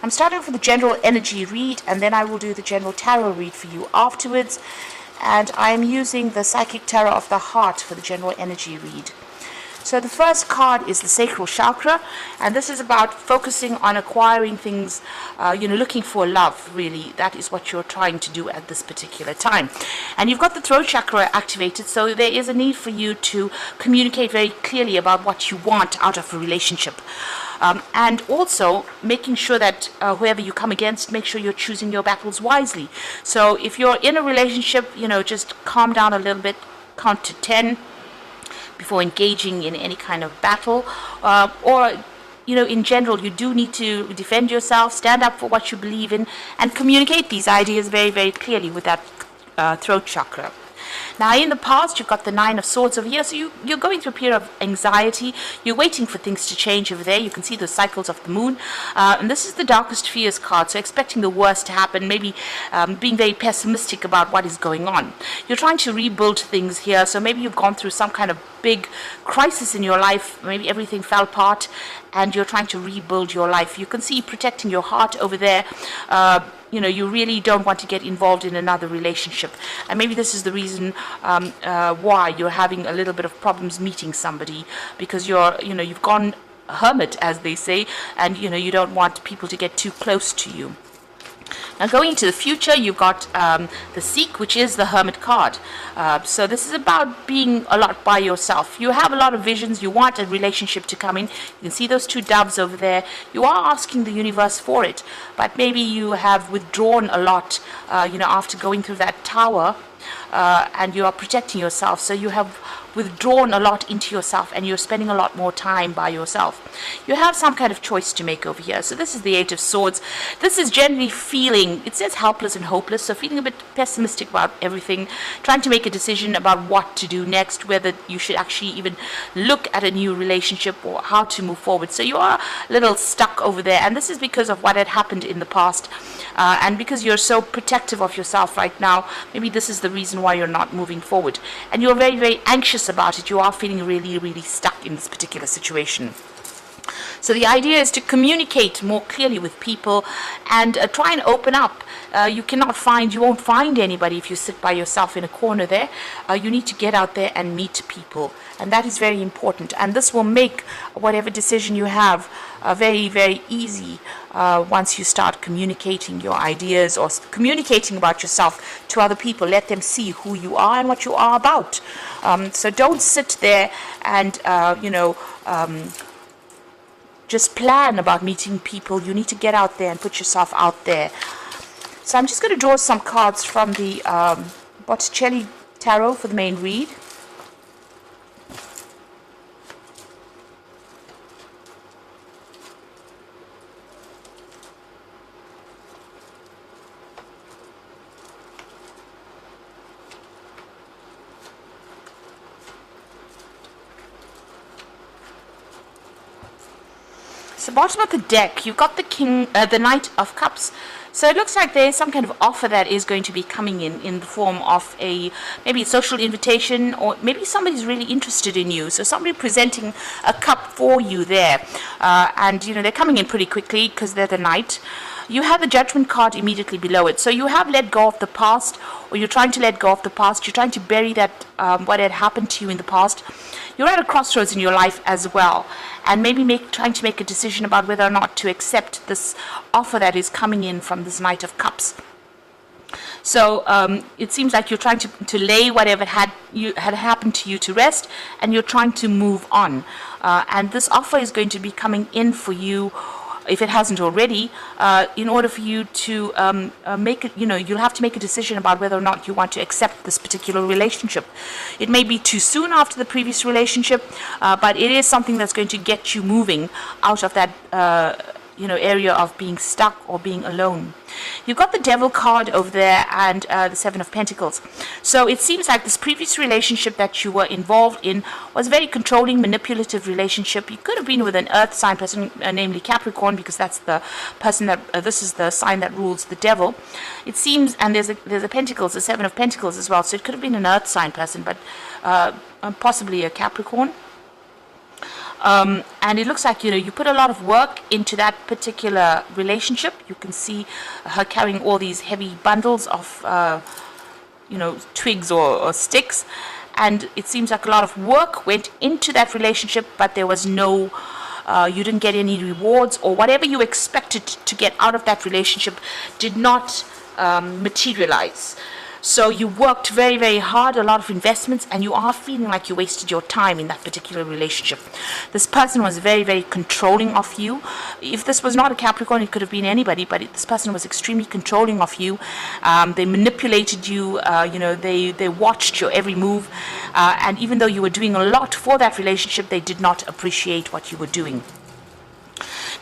I'm starting off with the general energy read, and then I will do the general tarot read for you afterwards. And I'm using the Psychic Tarot of the Heart for the general energy read. So the first card is the sacral chakra, and this is about focusing on acquiring things, looking for love, really. That is what you're trying to do at this particular time. And you've got the throat chakra activated, so there is a need for you to communicate very clearly about what you want out of a relationship. And also making sure that whoever you come against, make sure you're choosing your battles wisely. So if you're in a relationship, just calm down a little bit, count to 10 before engaging in any kind of battle, or in general, you do need to defend yourself, stand up for what you believe in, and communicate these ideas very, very clearly with that throat chakra. Now, in the past, you've got the Nine of Swords over here, so you're going through a period of anxiety. You're waiting for things to change over there. You can see the cycles of the moon. And this is the Darkest Fears card, so expecting the worst to happen, maybe being very pessimistic about what is going on. You're trying to rebuild things here, so maybe you've gone through some kind of big crisis in your life. Maybe everything fell apart, and you're trying to rebuild your life. You can see protecting your heart over there. You really don't want to get involved in another relationship. And maybe this is the reason why you're having a little bit of problems meeting somebody, because you've gone hermit, as they say, and you don't want people to get too close to you. Now, going into the future, you've got the Seek, which is the Hermit card. So this is about being a lot by yourself. You have a lot of visions. You want a relationship to come in. You can see those two doves over there. You are asking the universe for it, but maybe you have withdrawn a lot, after going through that tower, and you are protecting yourself. So you have withdrawn a lot into yourself, and you're spending a lot more time by yourself. You have some kind of choice to make over here. So this is the Eight of Swords. This is generally feeling, it says helpless and hopeless, so feeling a bit pessimistic about everything, trying to make a decision about what to do next, whether you should actually even look at a new relationship or how to move forward. So you are a little stuck over there, and this is because of what had happened in the past, and because you're so protective of yourself right now. Maybe this is the reason why you're not moving forward, and you're very, very anxious about it. You are feeling really, really stuck in this particular situation. So the idea is to communicate more clearly with people and try and open up. You won't find anybody if you sit by yourself in a corner there. You need to get out there and meet people, and that is very important. And this will make whatever decision you have very, very easy once you start communicating your ideas or communicating about yourself to other people. Let them see who you are and what you are about. So don't sit there and just plan about meeting people. You need to get out there and put yourself out there. So I'm just going to draw some cards from the Botticelli Tarot for the main read. So bottom of the deck, you've got the Knight of Cups. So it looks like there is some kind of offer that is going to be coming in the form of maybe a social invitation, or maybe somebody's really interested in you. So somebody presenting a cup for you there, and they're coming in pretty quickly because they're the Knight. You have the Judgment card immediately below it. So you have let go of the past, or you're trying to let go of the past. You're trying to bury that what had happened to you in the past. You're at a crossroads in your life as well, and maybe trying to make a decision about whether or not to accept this offer that is coming in from this Knight of Cups. So it seems like you're trying to lay whatever had happened to you to rest, and you're trying to move on. And this offer is going to be coming in for you, if it hasn't already, in order for you to make it, you'll have to make a decision about whether or not you want to accept this particular relationship. It may be too soon after the previous relationship, but it is something that's going to get you moving out of that area of being stuck or being alone. You've got the Devil card over there and the Seven of Pentacles. So it seems like this previous relationship that you were involved in was a very controlling, manipulative relationship. You could have been with an earth sign person, namely Capricorn, because that's the person that this is the sign that rules the devil. It seems, and there's a Pentacles, the Seven of Pentacles as well. So it could have been an earth sign person, but possibly a Capricorn. And it looks like, you put a lot of work into that particular relationship. You can see her carrying all these heavy bundles of, twigs or sticks. And it seems like a lot of work went into that relationship, but there was no, you didn't get any rewards, or whatever you expected to get out of that relationship did not materialize. So you worked very, very hard, a lot of investments, and you are feeling like you wasted your time in that particular relationship. This person was very, very controlling of you. If this was not a Capricorn, it could have been anybody, but this person was extremely controlling of you. They manipulated you, they watched your every move, and even though you were doing a lot for that relationship, they did not appreciate what you were doing.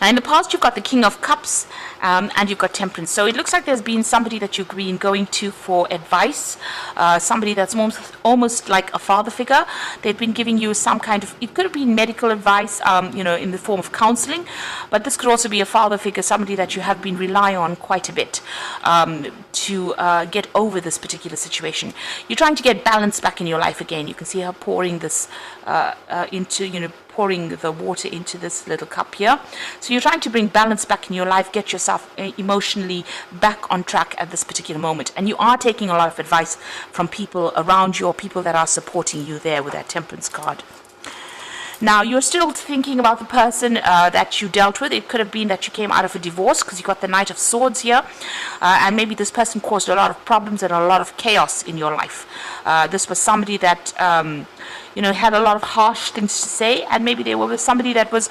Now, in the past, you've got the King of Cups and you've got Temperance. So it looks like there's been somebody that you've been going to for advice, somebody that's almost like a father figure. They've been giving you some kind of, it could have been medical advice, in the form of counseling, but this could also be a father figure, somebody that you have been relying on quite a bit to get over this particular situation. You're trying to get balance back in your life again. You can see her pouring this pouring the water into this little cup here. So you're trying to bring balance back in your life, get yourself emotionally back on track at this particular moment. And you are taking a lot of advice from people around you, or people that are supporting you there with that Temperance card. Now, you're still thinking about the person that you dealt with. It could have been that you came out of a divorce, because you got the Knight of Swords here. And maybe this person caused a lot of problems and a lot of chaos in your life. This was somebody that, had a lot of harsh things to say. And maybe they were with somebody that was,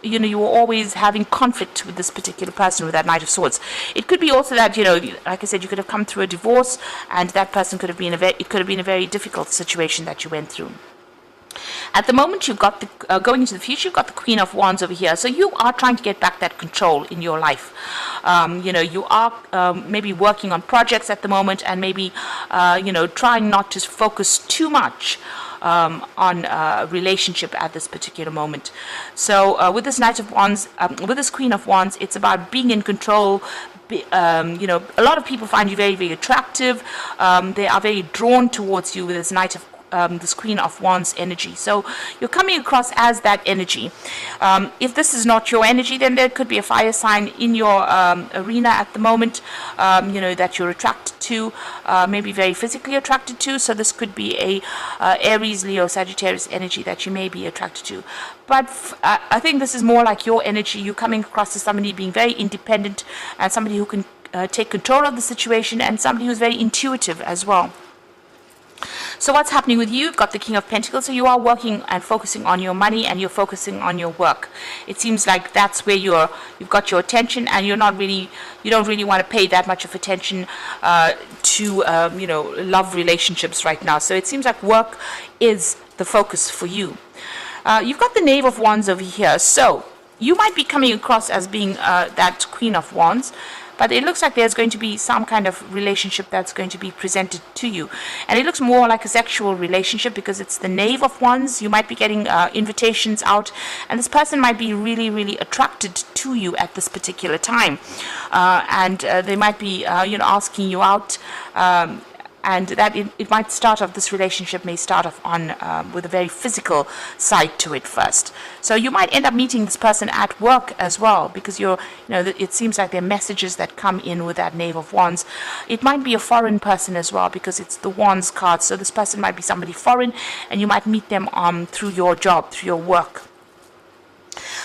you were always having conflict with this particular person with that Knight of Swords. It could be also that, like I said, you could have come through a divorce, and that person could have been it could have been a very difficult situation that you went through. At the moment, you've got the going into the future, you've got the Queen of Wands over here. So you are trying to get back that control in your life. You are maybe working on projects at the moment, and maybe trying not to focus too much on a relationship at this particular moment. So with this Knight of Wands, with this Queen of Wands, it's about being in control. A lot of people find you very, very attractive. They are very drawn towards you with this this Queen of Wands energy. So you're coming across as that energy. If this is not your energy, then there could be a fire sign in your arena at the moment, that you're attracted to, maybe very physically attracted to. So this could be a Aries, Leo, Sagittarius energy that you may be attracted to. But I think this is more like your energy. You're coming across as somebody being very independent, and somebody who can take control of the situation, and somebody who's very intuitive as well. So what's happening with you? You've got the King of Pentacles, so you are working and focusing on your money, and you're focusing on your work. It seems like that's where you've got your attention, and you don't really want to pay that much of attention to love relationships right now. So it seems like work is the focus for you. You've got the Knave of Wands over here, so you might be coming across as being that Queen of Wands. But it looks like there's going to be some kind of relationship that's going to be presented to you. And it looks more like a sexual relationship, because it's the Knave of Wands. You might be getting invitations out, and this person might be really, really attracted to you at this particular time. And they might be, asking you out. And that it might start off, this relationship may start off on with a very physical side to it first. So you might end up meeting this person at work as well, because it seems like there are messages that come in with that Knave of Wands. It might be a foreign person as well, because it's the Wands card. So this person might be somebody foreign, and you might meet them through your job, through your work.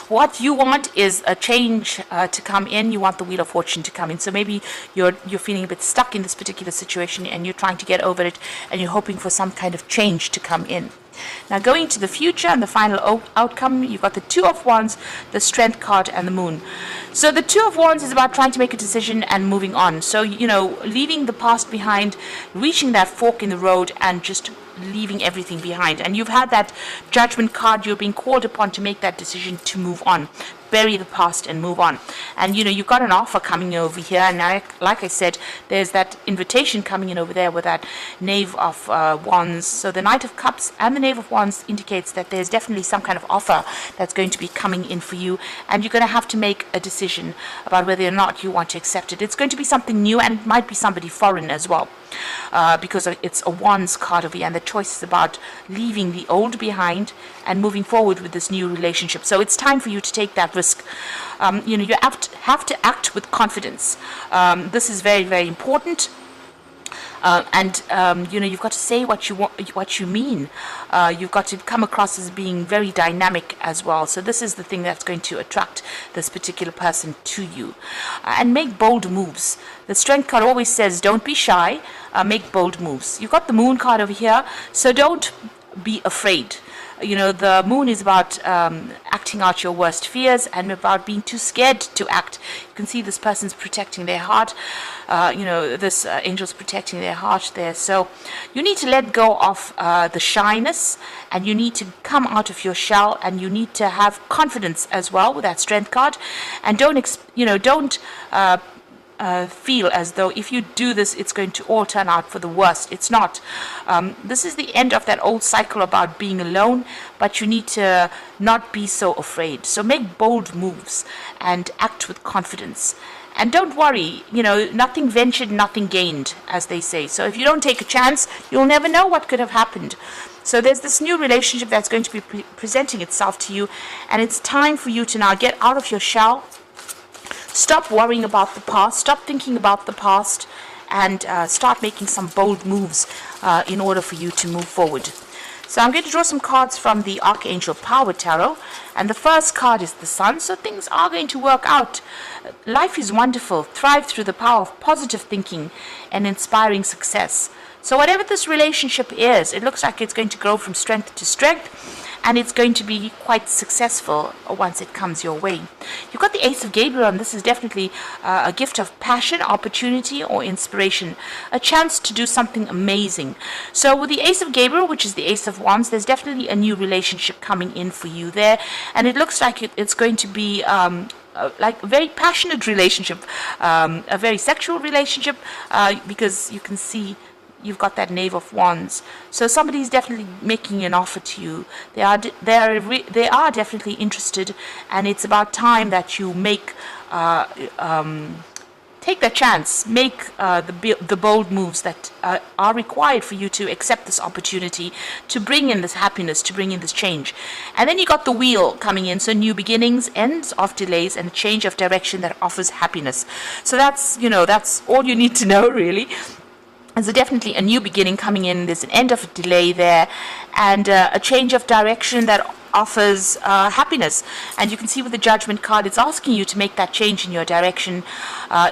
What you want is a change to come in. You want the Wheel of Fortune to come in. So maybe you're feeling a bit stuck in this particular situation, and you're trying to get over it, and you're hoping for some kind of change to come in. Now, going to the future and the final outcome, you've got the Two of Wands, the Strength card, and the Moon. So the Two of Wands is about trying to make a decision and moving on. So, leaving the past behind, reaching that fork in the road, and just leaving everything behind. And you've had that Judgment card. You're being called upon to make that decision to move on. Bury the past and move on. And you've got an offer coming over here, and like I said, there's that invitation coming in over there with that Knave of Wands. So the Knight of Cups and the Knave of Wands indicates that there's definitely some kind of offer that's going to be coming in for you, and you're going to have to make a decision about whether or not you want to accept it. It's going to be something new, and it might be somebody foreign as well. because it's a Wands card over here, and the choice is about leaving the old behind and moving forward with this new relationship. So it's time for you to take that risk. You have to act with confidence. This is very, very important. You've got to say what you want, what you mean. You've got to come across as being very dynamic as well. So this is the thing that's going to attract this particular person to you. And make bold moves. The Strength card always says, don't be shy, make bold moves. You've got the Moon card over here, so don't be afraid. The Moon is about acting out your worst fears and about being too scared to act. You can see this person's protecting their heart. This angel's protecting their heart there. So you need to let go of the shyness, and you need to come out of your shell, and you need to have confidence as well with that Strength card. And don't feel as though if you do this, it's going to all turn out for the worst. It's not. This is the end of that old cycle about being alone, but you need to not be so afraid. So make bold moves and act with confidence. And don't worry, nothing ventured, nothing gained, as they say. So if you don't take a chance, you'll never know what could have happened. So there's this new relationship that's going to be presenting itself to you, and it's time for you to now get out of your shell. Stop worrying about the past, stop thinking about the past, and start making some bold moves in order for you to move forward. So I'm going to draw some cards from the Archangel Power Tarot, and the first card is the Sun, so things are going to work out. Life is wonderful. Thrive through the power of positive thinking and inspiring success. So whatever this relationship is, it looks like it's going to grow from strength to strength, and it's going to be quite successful once it comes your way. You've got the Ace of Gabriel, and this is definitely a gift of passion, opportunity, or inspiration, a chance to do something amazing. So with the Ace of Gabriel, which is the Ace of Wands, there's definitely a new relationship coming in for you there, and it looks like it's going to be like a very passionate relationship, a very sexual relationship, because you can see you've got that Knave of Wands. So somebody's definitely making an offer to you. They are definitely interested, and it's about time that you make take that chance, make the bold moves that are required for you to accept this opportunity, to bring in this happiness, to bring in this change. And then you got the Wheel coming in, so new beginnings, ends of delays, and a change of direction that offers happiness. So that's all you need to know, really. There's definitely a new beginning coming in. There's an end of a delay there, and a change of direction that offers happiness. And you can see with the Judgment card, it's asking you to make that change in your direction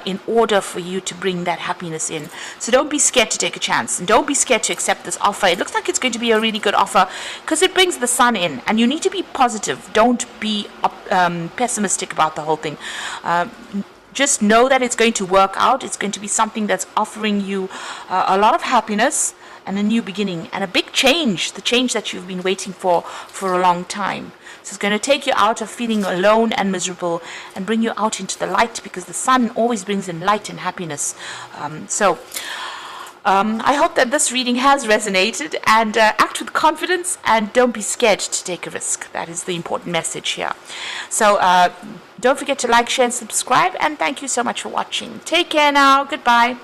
in order for you to bring that happiness in. So don't be scared to take a chance, and don't be scared to accept this offer. It looks like it's going to be a really good offer because it brings the Sun in, and you need to be positive. Don't be pessimistic about the whole thing. Just know that it's going to work out. It's going to be something that's offering you a lot of happiness and a new beginning and a big change, the change that you've been waiting for a long time. So it's going to take you out of feeling alone and miserable and bring you out into the light, because the Sun always brings in light and happiness. I hope that this reading has resonated, and act with confidence and don't be scared to take a risk. That is the important message here. So don't forget to like, share, and subscribe, and thank you so much for watching. Take care now. Goodbye.